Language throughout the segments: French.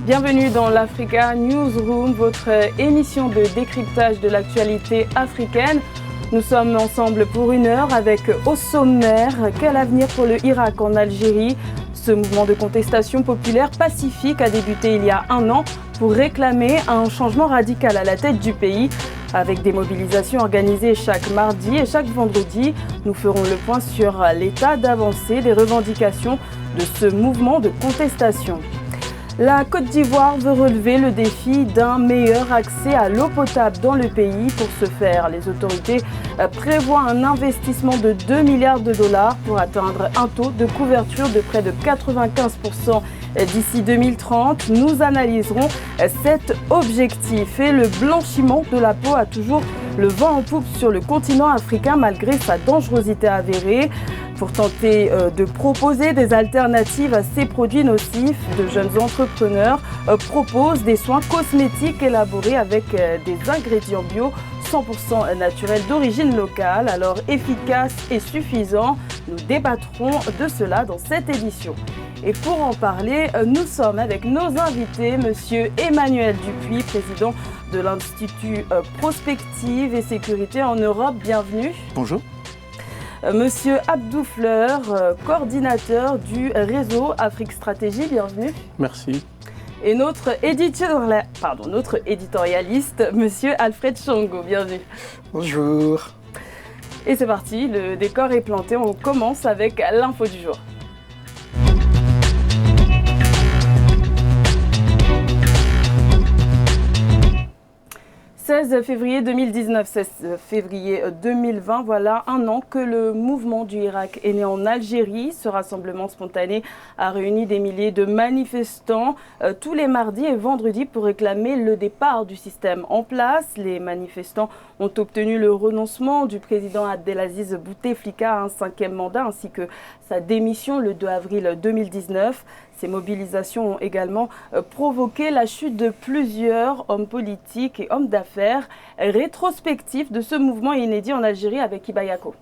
Bienvenue dans l'Africa Newsroom, votre émission de décryptage de l'actualité africaine. Nous sommes ensemble pour 1 heure avec au sommaire, quel avenir pour le Irak en Algérie? Ce mouvement de contestation populaire pacifique a débuté il y a 1 an pour réclamer un changement radical à la tête du pays. Avec des mobilisations organisées chaque mardi et chaque vendredi, nous ferons le point sur l'état d'avancée des revendications de ce mouvement de contestation. La Côte d'Ivoire veut relever le défi d'un meilleur accès à l'eau potable dans le pays. Pour ce faire, les autorités prévoient un investissement de 2 milliards de dollars pour atteindre un taux de couverture de près de 95% d'ici 2030. Nous analyserons cet objectif. Et le blanchiment de la peau a toujours le vent en poupe sur le continent africain malgré sa dangerosité avérée. Pour tenter de proposer des alternatives à ces produits nocifs, de jeunes entrepreneurs proposent des soins cosmétiques élaborés avec des ingrédients bio 100% naturels d'origine locale. Alors efficaces et suffisants, nous débattrons de cela dans cette édition. Et pour en parler, nous sommes avec nos invités, Monsieur Emmanuel Dupuis, président de l'Institut Prospective et Sécurité en Europe. Bienvenue. Bonjour. Monsieur Abdou Fleur, coordinateur du réseau Afrique Stratégie, bienvenue. Merci. Et notre éditorialiste, Monsieur Alfred Chongo, bienvenue. Bonjour. Et c'est parti, le décor est planté, on commence avec l'info du jour. 16 février 2019, 16 février 2020, voilà 1 an que le mouvement du Irak est né en Algérie. Ce rassemblement spontané a réuni des milliers de manifestants tous les mardis et vendredis pour réclamer le départ du système en place. Les manifestants ont obtenu le renoncement du président Abdelaziz Bouteflika à un 5e mandat ainsi que sa démission le 2 avril 2019. Ces mobilisations ont également provoqué la chute de plusieurs hommes politiques et hommes d'affaires. Rétrospectif de ce mouvement inédit en Algérie avec Ibayako.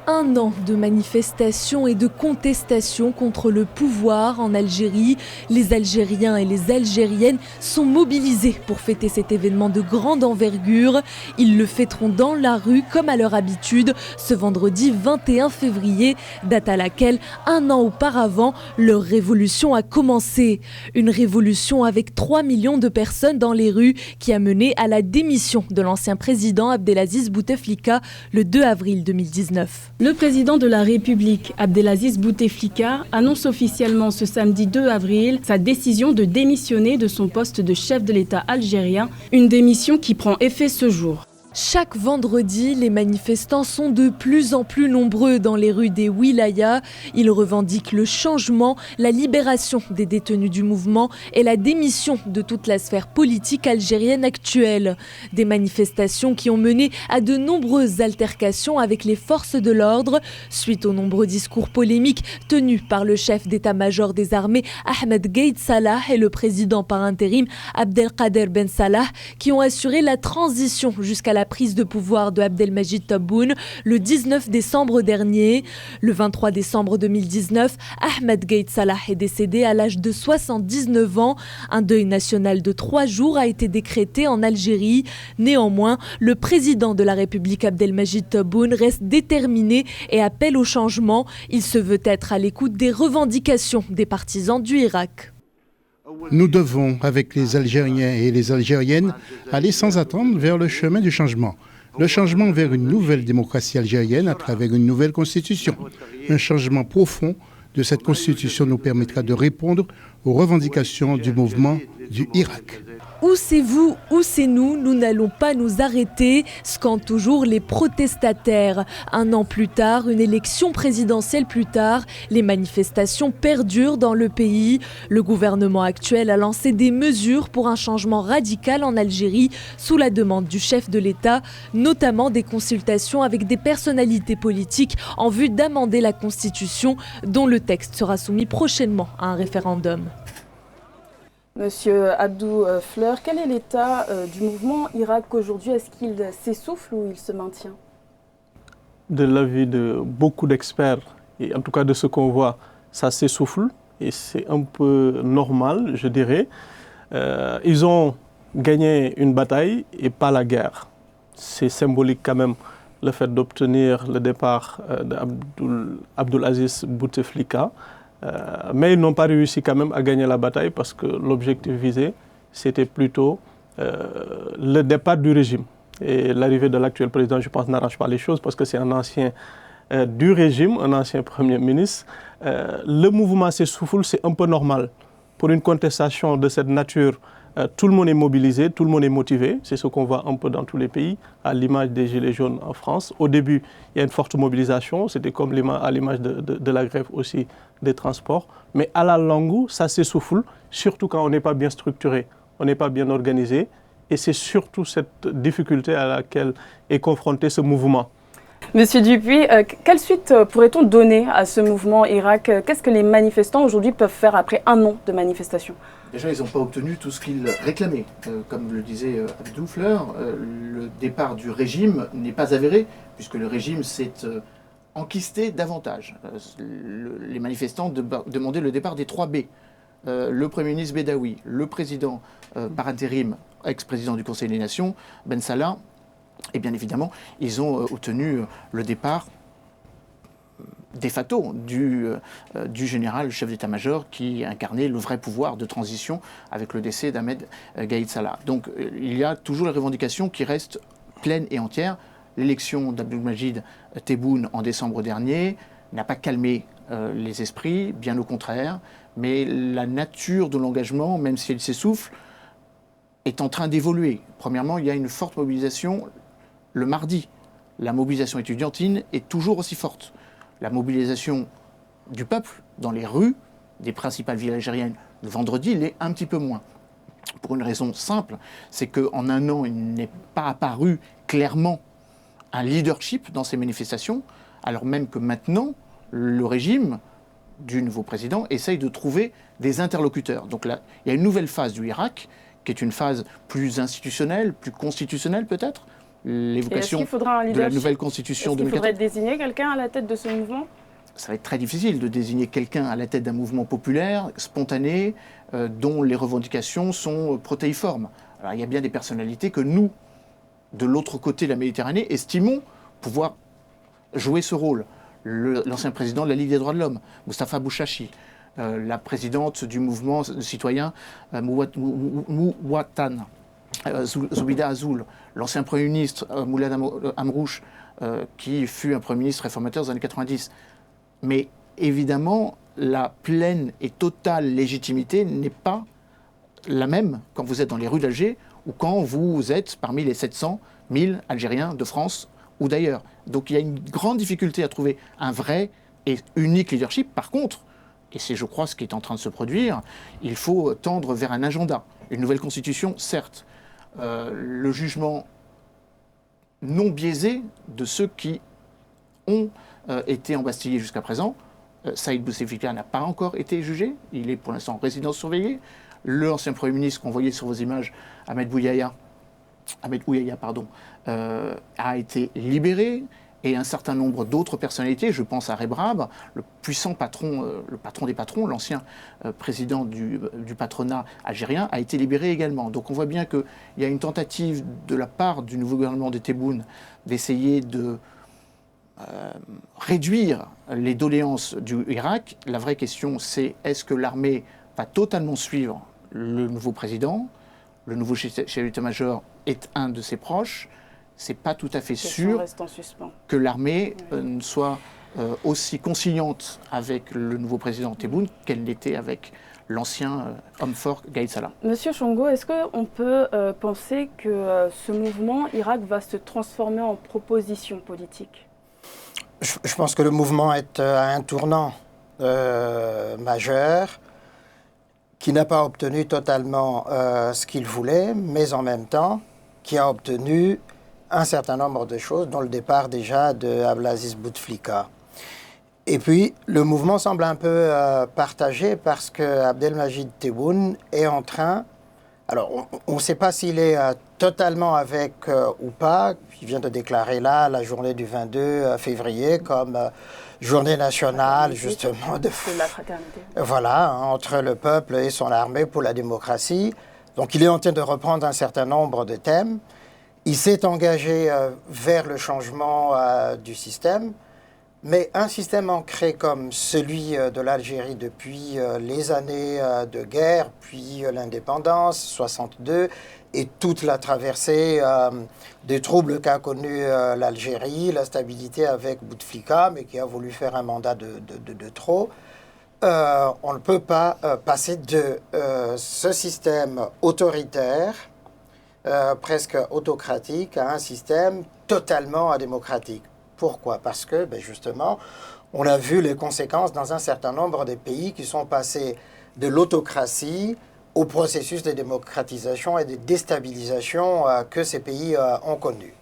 1 an de manifestations et de contestations contre le pouvoir en Algérie. Les Algériens et les Algériennes sont mobilisés pour fêter cet événement de grande envergure. Ils le fêteront dans la rue comme à leur habitude ce vendredi 21 février, date à laquelle 1 an auparavant, leur révolution a commencé. Une révolution avec 3 millions de personnes dans les rues qui a mené à la démission de l'ancien président Abdelaziz Bouteflika le 2 avril 2019. Le président de la République, Abdelaziz Bouteflika, annonce officiellement ce samedi 2 avril sa décision de démissionner de son poste de chef de l'État algérien, une démission qui prend effet ce jour. Chaque vendredi, les manifestants sont de plus en plus nombreux dans les rues des wilayas. Ils revendiquent le changement, la libération des détenus du mouvement et la démission de toute la sphère politique algérienne actuelle. Des manifestations qui ont mené à de nombreuses altercations avec les forces de l'ordre, suite aux nombreux discours polémiques tenus par le chef d'état-major des armées Ahmed Gaïd Salah et le président par intérim Abdelkader Ben Salah, qui ont assuré la transition jusqu'à la prise de pouvoir de Abdelmajid Tebboune le 19 décembre dernier. Le 23 décembre 2019, Ahmed Gaïd Salah est décédé à l'âge de 79 ans. Un deuil national de 3 jours a été décrété en Algérie. Néanmoins, le président de la République Abdelmajid Tebboune reste déterminé et appelle au changement. Il se veut être à l'écoute des revendications des partisans du Irak. Nous devons, avec les Algériens et les Algériennes, aller sans attendre vers le chemin du changement. Le changement vers une nouvelle démocratie algérienne à travers une nouvelle constitution. Un changement profond de cette constitution nous permettra de répondre aux revendications du mouvement du Irak. Où c'est vous, où c'est nous, nous n'allons pas nous arrêter, scandent toujours les protestataires. 1 an plus tard, une élection présidentielle plus tard, les manifestations perdurent dans le pays. Le gouvernement actuel a lancé des mesures pour un changement radical en Algérie sous la demande du chef de l'État, notamment des consultations avec des personnalités politiques en vue d'amender la Constitution, dont le texte sera soumis prochainement à un référendum. Monsieur Abdou Fleur, quel est l'état du mouvement Irak aujourd'hui? Est-ce qu'il s'essouffle ou il se maintient? De l'avis de beaucoup d'experts, et en tout cas de ce qu'on voit, ça s'essouffle. et c'est un peu normal, je dirais. Ils ont gagné une bataille et pas la guerre. C'est symbolique quand même, le fait d'obtenir le départ d'Abdelaziz Bouteflika. Mais ils n'ont pas réussi quand même à gagner la bataille parce que l'objectif visé, c'était plutôt le départ du régime. Et l'arrivée de l'actuel président, je pense, n'arrange pas les choses parce que c'est un ancien du régime, un ancien Premier ministre. Le mouvement s'essouffle, c'est un peu normal. Pour une contestation de cette nature, tout le monde est mobilisé, tout le monde est motivé. C'est ce qu'on voit un peu dans tous les pays, à l'image des Gilets jaunes en France. Au début, il y a une forte mobilisation, c'était comme à l'image de la grève aussi des transports. Mais à la longue, ça s'essouffle, surtout quand on n'est pas bien structuré, on n'est pas bien organisé. Et c'est surtout cette difficulté à laquelle est confronté ce mouvement. Monsieur Dupuy, quelle suite pourrait-on donner à ce mouvement Irak? Qu'est-ce que les manifestants aujourd'hui peuvent faire après un an de manifestation? Déjà, ils n'ont pas obtenu tout ce qu'ils réclamaient. Comme le disait Abdou Fleur, le départ du régime n'est pas avéré, puisque le régime s'est enquisté davantage. Les manifestants demandaient le départ des 3 B. Le Premier ministre Bedaoui, le président par intérim, ex-président du Conseil des Nations, Ben Salah, et bien évidemment, ils ont obtenu le départ de facto du général chef d'état-major qui incarnait le vrai pouvoir de transition avec le décès d'Ahmed Gaïd Salah. Donc il y a toujours les revendications qui restent pleines et entières. L'élection d'Abdelmajid Tebboune en décembre dernier n'a pas calmé les esprits, bien au contraire, mais la nature de l'engagement, même si elle s'essouffle, est en train d'évoluer. Premièrement, il y a une forte mobilisation le mardi. La mobilisation étudiantine est toujours aussi forte. La mobilisation du peuple dans les rues des principales villes algériennes le vendredi l'est un petit peu moins. Pour une raison simple, c'est qu'en un an, il n'est pas apparu clairement un leadership dans ces manifestations, alors même que maintenant, le régime du nouveau président essaye de trouver des interlocuteurs. Donc là, il y a une nouvelle phase du Irak, qui est une phase plus institutionnelle, plus constitutionnelle peut-être. L'évocation de la nouvelle constitution de 2014. Est-ce qu'il faudrait désigner quelqu'un à la tête de ce mouvement? Ça va être très difficile de désigner quelqu'un à la tête d'un mouvement populaire, spontané, dont les revendications sont protéiformes. Alors il y a bien des personnalités que nous, de l'autre côté de la Méditerranée, estimons pouvoir jouer ce rôle. L'ancien président de la Ligue des droits de l'homme, Moustapha Bouchachi, la présidente du mouvement citoyen Mouwatan, Zoubida Azoul, l'ancien Premier ministre Moulad Amrouche, qui fut un Premier ministre réformateur des années 90. Mais évidemment, la pleine et totale légitimité n'est pas la même quand vous êtes dans les rues d'Alger ou quand vous êtes parmi les 700 000 Algériens de France ou d'ailleurs. Donc il y a une grande difficulté à trouver un vrai et unique leadership. Par contre, et c'est je crois ce qui est en train de se produire, il faut tendre vers un agenda. Une nouvelle constitution, certes. Le jugement non biaisé de ceux qui ont été embastillés jusqu'à présent. Saïd Bouteflika n'a pas encore été jugé, il est pour l'instant en résidence surveillée. L'ancien Premier ministre qu'on voyait sur vos images, Ahmed Ouyaia, a été libéré, et un certain nombre d'autres personnalités, je pense à Rebrab, le puissant patron, le patron des patrons, l'ancien président du patronat algérien, a été libéré également. Donc on voit bien qu'il y a une tentative de la part du nouveau gouvernement de Tebboune d'essayer de réduire les doléances du Irak. La vraie question, c'est est-ce que l'armée va totalement suivre le nouveau président? Le nouveau chef d'état-major est un de ses proches. C'est pas tout à fait sûr que l'armée soit aussi conciliante avec le nouveau président Tebboune qu'elle l'était avec l'ancien homme fort Gaïd Salah. Monsieur Chongo, est-ce qu'on peut penser que ce mouvement Irak va se transformer en proposition politique? Je pense que le mouvement est à un tournant majeur, qui n'a pas obtenu totalement ce qu'il voulait, mais en même temps, qui a obtenu un certain nombre de choses, dont le départ déjà de Abdelaziz Bouteflika. Et puis, le mouvement semble un peu partagé parce que Abdelmajid Tebboune est en train, Alors, on ne sait pas s'il est totalement avec ou pas. Il vient de déclarer là la journée du 22 février comme journée nationale, justement, de la fraternité. Voilà, entre le peuple et son armée pour la démocratie. Donc, il est en train de reprendre un certain nombre de thèmes. Il s'est engagé vers le changement du système. Mais un système ancré comme celui de l'Algérie depuis les années de guerre, puis l'indépendance, 62, et toute la traversée des troubles qu'a connu l'Algérie, la stabilité avec Bouteflika, mais qui a voulu faire un mandat de trop, on ne peut pas passer de ce système autoritaire, presque autocratique, à un système totalement démocratique. Pourquoi? Parce que, justement, on a vu les conséquences dans un certain nombre de pays qui sont passés de l'autocratie au processus de démocratisation et de déstabilisation que ces pays ont connu.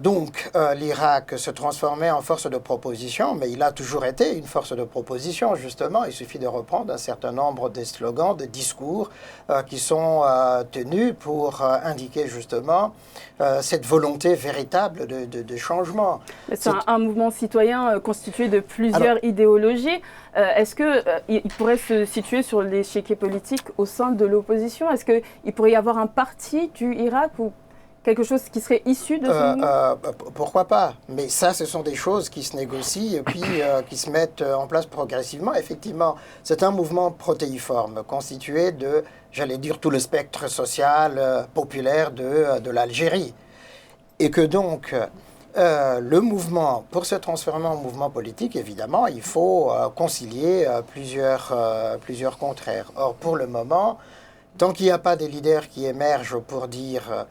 Donc, l'Irak se transformait en force de proposition, mais il a toujours été une force de proposition, justement. Il suffit de reprendre un certain nombre de slogans, de discours qui sont tenus pour indiquer, justement, cette volonté véritable de changement. C'est un mouvement citoyen constitué de plusieurs idéologies. Est-ce qu'il pourrait se situer sur l'échiquier politique au sein de l'opposition? Est-ce qu'il pourrait y avoir un parti du Irak ou quelque chose qui serait issu de ce mouvement? Pourquoi pas? Mais ça, ce sont des choses qui se négocient et puis qui se mettent en place progressivement. Effectivement, c'est un mouvement protéiforme, constitué de, j'allais dire, tout le spectre social populaire de l'Algérie. Et que donc, le mouvement, pour se transformer en mouvement politique, évidemment, il faut concilier plusieurs contraires. Or, pour le moment, tant qu'il n'y a pas des leaders qui émergent pour dire...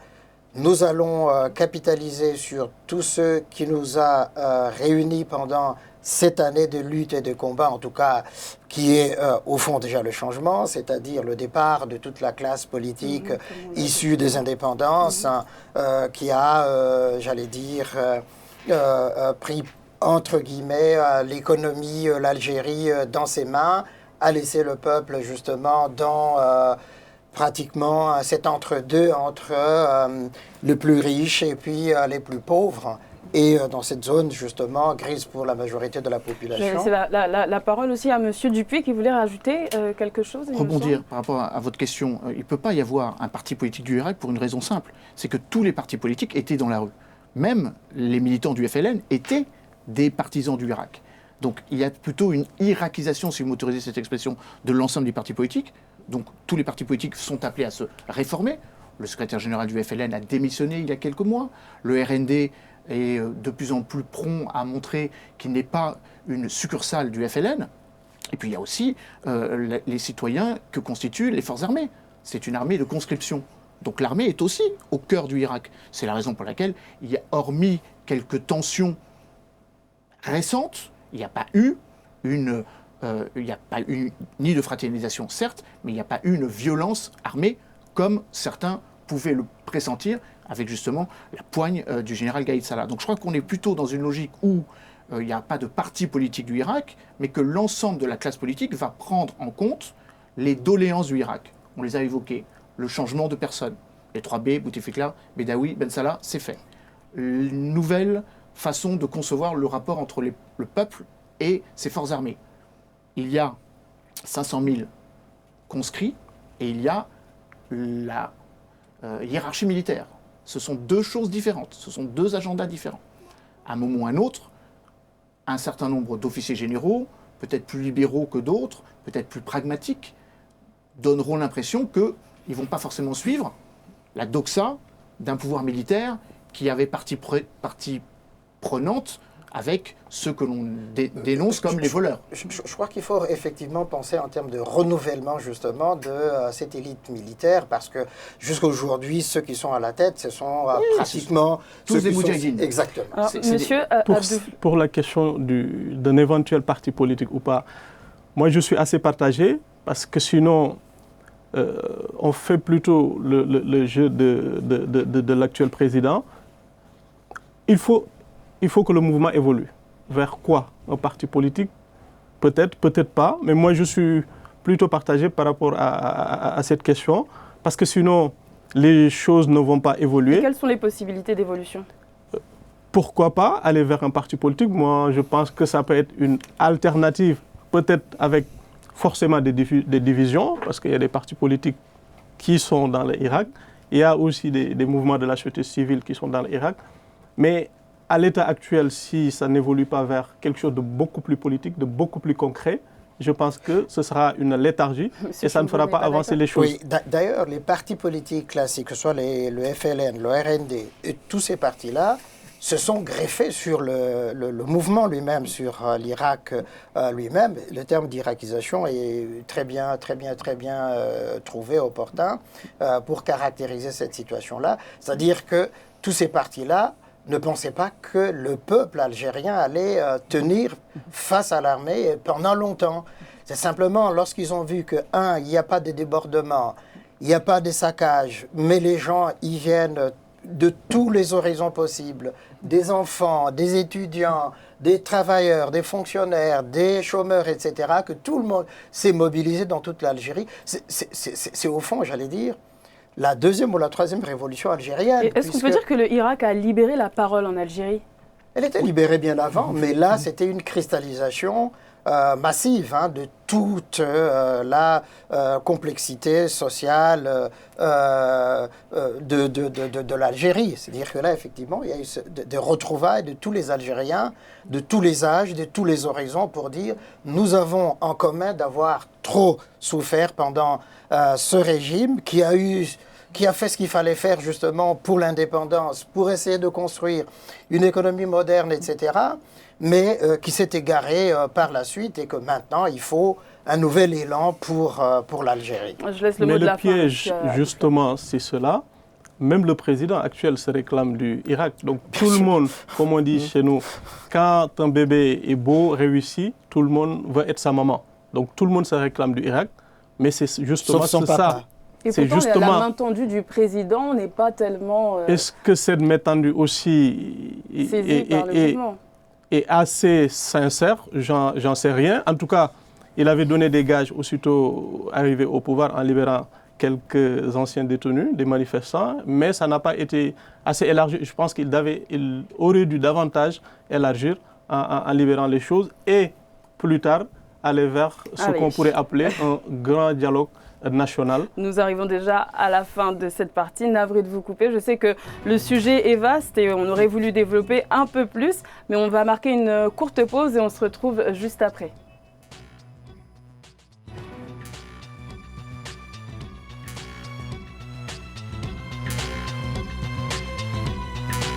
nous allons capitaliser sur tout ce qui nous a réunis pendant cette année de lutte et de combat, en tout cas, qui est au fond déjà le changement, c'est-à-dire le départ de toute la classe politique issue des indépendances, qui a, j'allais dire, pris, entre guillemets, l'économie, l'Algérie dans ses mains, a laissé le peuple, justement, dans... pratiquement cet entre-deux entre les plus riches et puis les plus pauvres. Et dans cette zone, justement, grise pour la majorité de la population. C'est la parole aussi à M. Dupuy qui voulait rajouter quelque chose. Rebondir par rapport à votre question. Il ne peut pas y avoir un parti politique du Irak pour une raison simple. C'est que tous les partis politiques étaient dans la rue. Même les militants du FLN étaient des partisans du Irak. Donc il y a plutôt une irakisation, si vous m'autorisez cette expression, de l'ensemble des partis politiques. Donc tous les partis politiques sont appelés à se réformer. Le secrétaire général du FLN a démissionné il y a quelques mois. Le RND est de plus en plus prompt à montrer qu'il n'est pas une succursale du FLN. Et puis il y a aussi les citoyens que constituent les forces armées. C'est une armée de conscription. Donc l'armée est aussi au cœur du Irak. C'est la raison pour laquelle, hormis quelques tensions récentes, il n'y a pas eu ni de fraternisation, certes, mais il n'y a pas eu une violence armée comme certains pouvaient le pressentir avec justement la poigne du général Gaïd Salah. Donc je crois qu'on est plutôt dans une logique où il n'y a pas de parti politique du Irak, mais que l'ensemble de la classe politique va prendre en compte les doléances du Irak. On les a évoquées. Le changement de personnes. Les 3B, Bouteflika, Bedaoui, Ben Salah, c'est fait. Une nouvelle façon de concevoir le rapport entre le peuple et ses forces armées. Il y a 500 000 conscrits et il y a la hiérarchie militaire. Ce sont deux choses différentes, ce sont deux agendas différents. À un moment ou à un autre, un certain nombre d'officiers généraux, peut-être plus libéraux que d'autres, peut-être plus pragmatiques, donneront l'impression qu'ils ne vont pas forcément suivre la doxa d'un pouvoir militaire qui avait partie prenante avec ceux que l'on dénonce comme les voleurs. Je crois qu'il faut effectivement penser en termes de renouvellement justement de cette élite militaire, parce que jusqu'à aujourd'hui, ceux qui sont à la tête, ce sont pratiquement tous des moudjahidines. Exactement. Alors, monsieur, pour la question d'un éventuel parti politique ou pas, moi je suis assez partagé, parce que sinon on fait plutôt le jeu de l'actuel président. Il faut que le mouvement évolue. Vers quoi? Un parti politique? Peut-être, peut-être pas. Mais moi, je suis plutôt partagé par rapport à cette question. parce que sinon, les choses ne vont pas évoluer. Et quelles sont les possibilités d'évolution? Pourquoi pas aller vers un parti politique? Moi, je pense que ça peut être une alternative, peut-être avec forcément des divisions, parce qu'il y a des partis politiques qui sont dans l'Irak. Il y a aussi des mouvements de la société civile qui sont dans l'Irak. Mais à l'état actuel, si ça n'évolue pas vers quelque chose de beaucoup plus politique, de beaucoup plus concret, je pense que ce sera une léthargie et ça ne fera pas avancer les choses. Oui, d'ailleurs, les partis politiques classiques, que ce soit le FLN, le RND, et tous ces partis-là, se sont greffés sur le mouvement lui-même, sur l'Irak lui-même. Le terme d'irakisation est très bien trouvé, opportun, pour caractériser cette situation-là. C'est-à-dire que tous ces partis-là ne pensaient pas que le peuple algérien allait tenir face à l'armée pendant longtemps. C'est simplement lorsqu'ils ont vu que, il n'y a pas de débordement, il n'y a pas de saccage, mais les gens y viennent de tous les horizons possibles, des enfants, des étudiants, des travailleurs, des fonctionnaires, des chômeurs, etc., que tout le monde s'est mobilisé dans toute l'Algérie. C'est au fond, j'allais dire, la deuxième ou la troisième révolution algérienne. Est-ce qu'on peut dire que le Irak a libéré la parole en Algérie? Elle était libérée bien avant, mais là, c'était une cristallisation massive de toute la complexité sociale de l'Algérie. C'est-à-dire que là, effectivement, il y a eu des retrouvailles de tous les Algériens, de tous les âges, de tous les horizons, pour dire nous avons en commun d'avoir trop souffert pendant ce régime qui a fait ce qu'il fallait faire justement pour l'indépendance, pour essayer de construire une économie moderne, etc., mais qui s'est égaré par la suite et que maintenant, il faut un nouvel élan pour l'Algérie. Je laisse le mot de la fin. Mais le piège, justement, c'est cela. Même le président actuel se réclame du Irak. Donc tout le monde, comme on dit chez nous, quand un bébé est beau, réussi, tout le monde veut être sa maman. Donc tout le monde se réclame du Irak, mais c'est justement ça. Et pourtant, justement, la main tendue du président n'est pas tellement... Est-ce que cette main tendue aussi est assez sincère? J'en sais rien. En tout cas, il avait donné des gages aussitôt arrivé au pouvoir en libérant quelques anciens détenus, des manifestants, mais ça n'a pas été assez élargi. Je pense qu'il aurait dû davantage élargir en libérant les choses et plus tard aller vers ce qu'on pourrait appeler un grand dialogue national. Nous arrivons déjà à la fin de cette partie. Navré de vous couper. Je sais que le sujet est vaste et on aurait voulu développer un peu plus, mais on va marquer une courte pause et on se retrouve juste après.